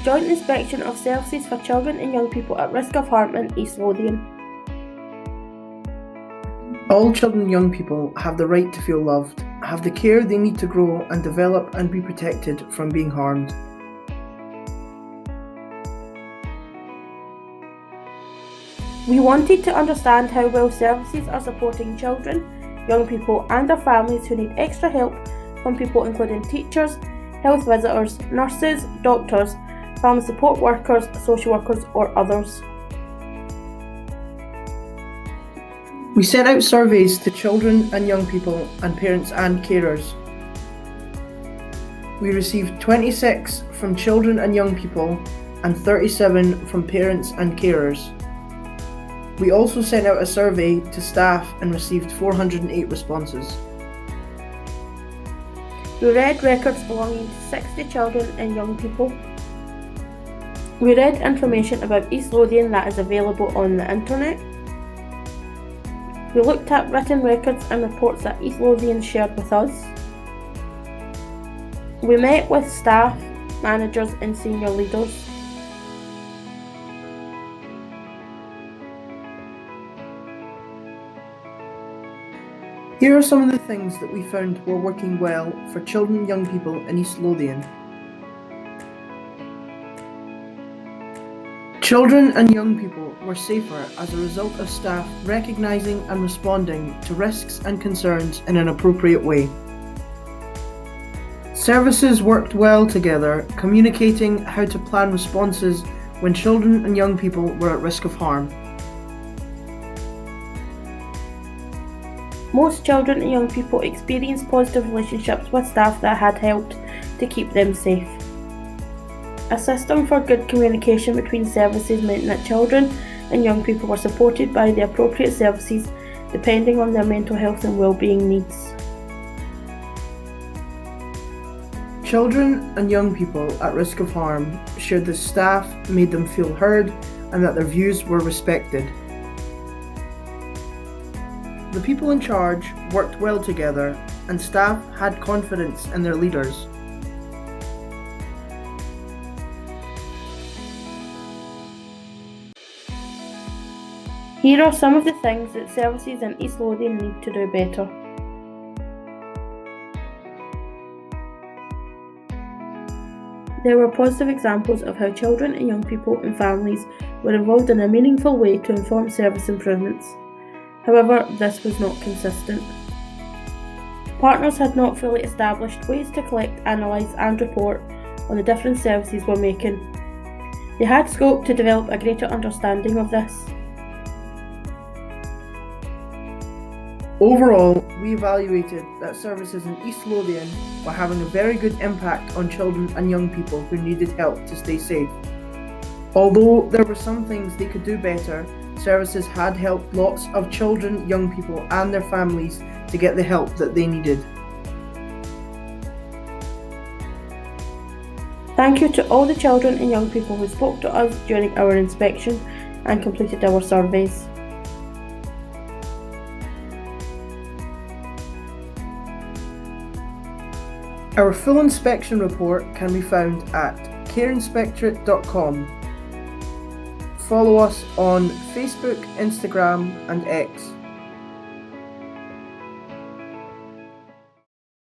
Joint inspection of services for children and young people at risk of harm in East Lothian. All children and young people have the right to feel loved, have the care they need to grow and develop and be protected from being harmed. We wanted to understand how well services are supporting children, young people and their families who need extra help from people including teachers, health visitors, nurses, doctors, family support workers, social workers or others. We sent out surveys to children and young people and parents and carers. We received 26 from children and young people and 37 from parents and carers. We also sent out a survey to staff and received 408 responses. We read records belonging to 60 children and young people. We read information about East Lothian that is available on the internet. We looked at written records and reports that East Lothian shared with us. We met with staff, managers and senior leaders. Here are some of the things that we found were working well for children and young people in East Lothian. Children and young people were safer as a result of staff recognising and responding to risks and concerns in an appropriate way. Services worked well together, communicating how to plan responses when children and young people were at risk of harm. Most children and young people experienced positive relationships with staff that had helped to keep them safe. A system for good communication between services meant that children and young people were supported by the appropriate services depending on their mental health and well-being needs. Children and young people at risk of harm shared that staff made them feel heard and that their views were respected. The people in charge worked well together and staff had confidence in their leaders. Here are some of the things that services in East Lothian need to do better. There were positive examples of how children and young people and families were involved in a meaningful way to inform service improvements. However, this was not consistent. Partners had not fully established ways to collect, analyse and report on the different services were making. They had scope to develop a greater understanding of this. Overall, we evaluated that services in East Lothian were having a very good impact on children and young people who needed help to stay safe. Although there were some things they could do better, services had helped lots of children, young people and their families to get the help that they needed. Thank you to all the children and young people who spoke to us during our inspection and completed our surveys. Our full inspection report can be found at careinspectorate.com. Follow us on Facebook, Instagram and X.